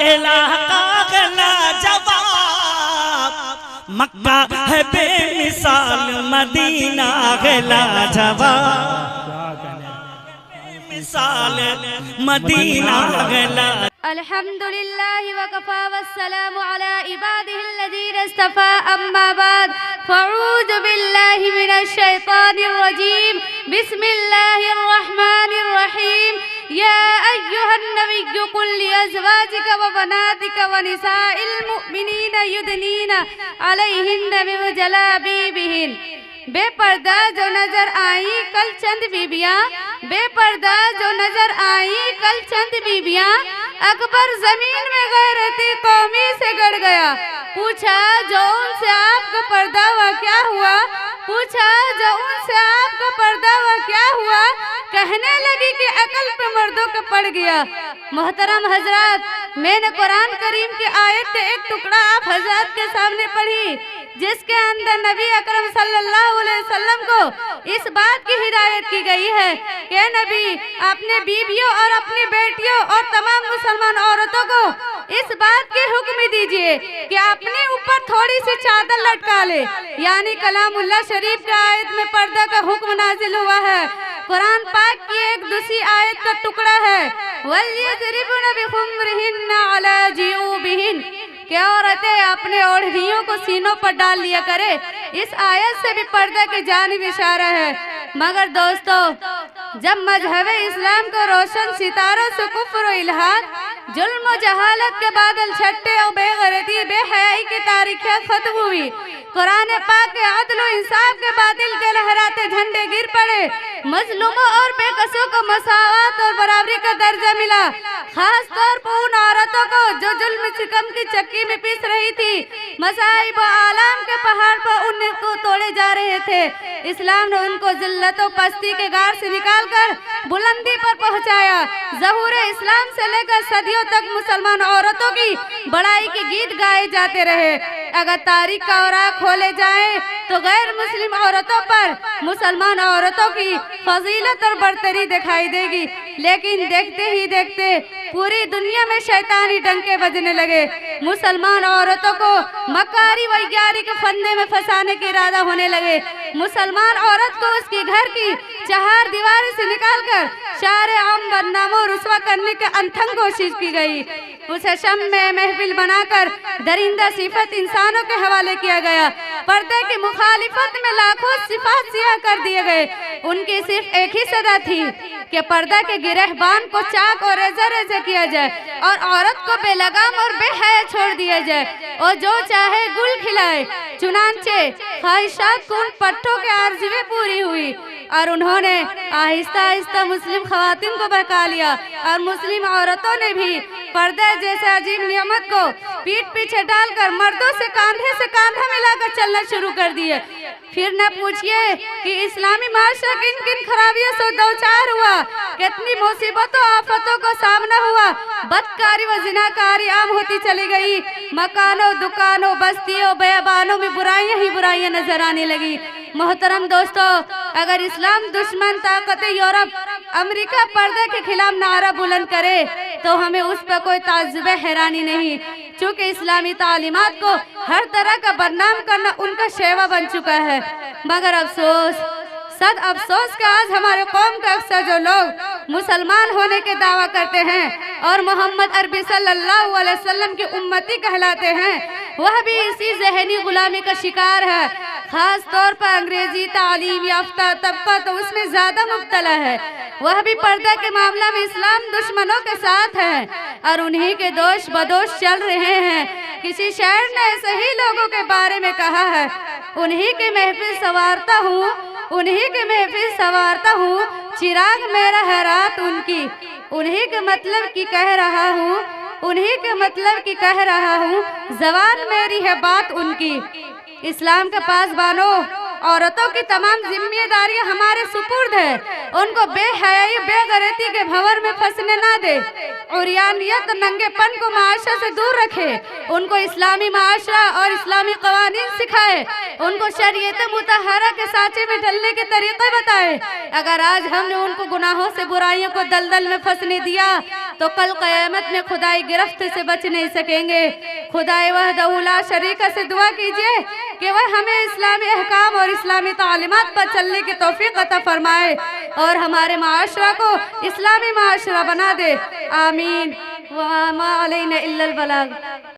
الہ کا غلا جواب، مکہ ہے بے مثال مدینہ غلا جواب، مثال مدینہ غلا۔ الحمد للہ وکفا والسلام علی عباده الذین اصطفى، اما بعد فاعوذ باللہ من الشیطان الرجیم، بسم اللہ الرحمن الرحیم۔ یا ایہا النبی قل لازواجک وبناتک ونساء المؤمنین یدنین علیہن من جلابیبہن۔ بے پردہ جو نظر آئیں کل چند بیبیاں، بے پردہ جو نظر آئیں کل چند بیبیاں، اکبر زمین میں غیرتی قومی سے گڑ گیا۔ پوچھا جو ان سے آپ کا پردہ ہوا کیا ہوا، پوچھا جو ان سے آپ کا پردہ ہوا کیا ہوا، کہنے لگی کہ عقل پہ مردوں کا پڑ گیا۔ محترم حضرات، میں نے قرآن کریم کی آیت کا ایک ٹکڑا آپ حضرات کے سامنے پڑھی، جس کے اندر نبی اکرم صلی اللہ علیہ وسلم کو اس بات کی ہدایت کی گئی ہے کہ نبی اپنے بیویوں اور اپنی بیٹیوں اور تمام مسلمان عورتوں کو اس بات کی حکم دیجئے کہ اپنے اوپر تھوڑی سی چادر لٹکا لے، یعنی کلام اللہ شریف کا آیت میں پردہ کا حکم نازل ہوا ہے۔ قرآن پاک کی ایک دوسری آیت کا ٹکڑا ہے وَلْيَضْرِبْنَ بِخُمُرِهِنَّ عَلَى جِيُوبِهِنَّ کہ عورتیں اپنے اوڑھنیوں کو سینوں پر ڈال لیا کرے۔ اس آیت سے بھی پردہ کی جانب اشارہ ہے۔ مگر دوستو، جب مذہب اسلام کو روشن ستاروں سے کفر و الحاد، ظلم و جہالت کے بادل چھٹے اور بے غیرتی بے حیائی کی تاریخیں ختم ہوئی، قرآن پاک کے عدل و انصاف کے باطل کے لہراتے جھنڈے گر پڑے، مظلوموں اور بے قصوں کو مساوات اور برابری کا درجہ ملا، خاص طور پر ان عورتوں کو جو ظلم ستم کی چکی میں پیس رہی تھی، مصائب و آلام کے پہاڑ پر ان کو توڑے جا رہے تھے۔ اسلام نے ان کو ذلت و پستی کے غار سے نکال کر بلندی پر پہنچایا۔ ظہور اسلام سے لے کر صدیوں تک مسلمان عورتوں کی بڑائی کے گیت گائے جاتے رہے۔ اگر تاریخ کا اوراق کھولے جائیں تو غیر مسلم عورتوں پر مسلمان عورتوں کی فضیلت اور برتری دکھائی دے گی، لیکن دیکھتے ہی دیکھتے پوری دنیا میں شیطانی ڈنکے بجنے لگے۔ مسلمان عورتوں کو مکاری و اغیاری کے فندے میں پھنسانے کے ارادہ ہونے لگے۔ مسلمان عورت کو اس کی گھر کی چہار دیواری سے نکال کر شارع عام بدنام و رسوا کرنے کے انتھک کوشش کی گئی۔ اسے شم میں محفل بنا کر درندہ صفت انسانوں کے حوالے کیا گیا۔ پردے کی مخالفت میں لاکھوں صفات سیاہ کر دیے گئے۔ ان کی صرف ایک ہی صدا تھی کہ پردہ کے گرہبان کو چاک اور ریزہ ریزہ کیا جائے اور عورت کو بے لگام اور بے حیا چھوڑ دیا جائے اور جو چاہے گل کھلائے۔ چنانچہ خواہشات کو ان پٹھوں کے آرزویں پوری ہوئی اور انہوں نے آہستہ آہستہ مسلم خواتین کو بہکا لیا، اور مسلم عورتوں نے بھی پردے جیسے عجیب نعمت کو پیٹ پیچھے ڈال کر مردوں سے کاندھا ملا کر چلنا شروع کر دیے۔ پھر نہ پوچھئے کہ اسلامی معاشرہ کن کن خرابیوں سے دوچار ہوا، کتنی مصیبتوں آفتوں کا سامنا ہوا۔ بدکاری و زناکاری عام ہوتی چلی گئی، مکانوں دکانوں بستیوں بیابانوں میں برائیاں ہی برائیاں نظر آنے لگی۔ محترم دوستو، اگر اسلام دشمن طاقت یورپ امریکہ پردے کے خلاف نعرہ بلند کرے تو ہمیں اس پر کوئی تعجب حیرانی نہیں، چونکہ اسلامی تعلیمات کو ہر طرح کا بدنام کرنا ان کا شیوا بن چکا ہے۔ مگر افسوس، صد افسوس کہ آج ہمارے قوم کے اکثر جو لوگ مسلمان ہونے کے دعویٰ کرتے ہیں اور محمد عربی صلی اللہ علیہ وسلم کی امتی کہلاتے ہیں، وہ بھی اسی ذہنی غلامی کا شکار ہے۔ خاص طور پر انگریزی تعلیم یافتہ طبقہ تو اس میں زیادہ مبتلا ہے۔ وہ بھی پردہ کے معاملہ میں اسلام دشمنوں کے ساتھ ہیں اور انہی کے دوش بدوش چل رہے ہیں۔ کسی شاعر نے ایسے ہی لوگوں کے بارے میں کہا ہے، انہی کی محفل سنوارتا ہوں، انہی کی محفل سنوارتا ہوں، چراغ میرا ہے رات ان کی، انہی کے مطلب کی کہہ رہا ہوں، انہی کے مطلب کی کہہ رہا ہوں، زبان میری ہے بات ان کی۔ اسلام کے پاسبانوں، عورتوں کی تمام ذمہ داریاں ہمارے سپرد ہے، ان کو بے حیائی بے غیرتی کے بھنور میں پھنسنے نہ دے، عریانیت اور ننگے پن کو معاشرہ سے دور رکھے، ان کو اسلامی معاشرہ اور اسلامی قوانین سکھائے، ان کو شریعت مطہرہ کے سانچے میں ڈھلنے کے طریقے بتائے۔ اگر آج ہم نے ان کو گناہوں سے برائیوں کو دلدل میں پھنسنے دیا تو کل قیامت میں خدائی گرفت سے بچ نہیں سکیں گے۔ خدائے وحدہ لا شریک سے دعا کیجئے کہ وہ ہمیں اسلامی احکام اور اسلامی تعلیمات پر چلنے کی توفیق عطا فرمائے اور ہمارے معاشرہ کو اسلامی معاشرہ بنا دے۔ آمین۔ وما علینا الا البلاغ۔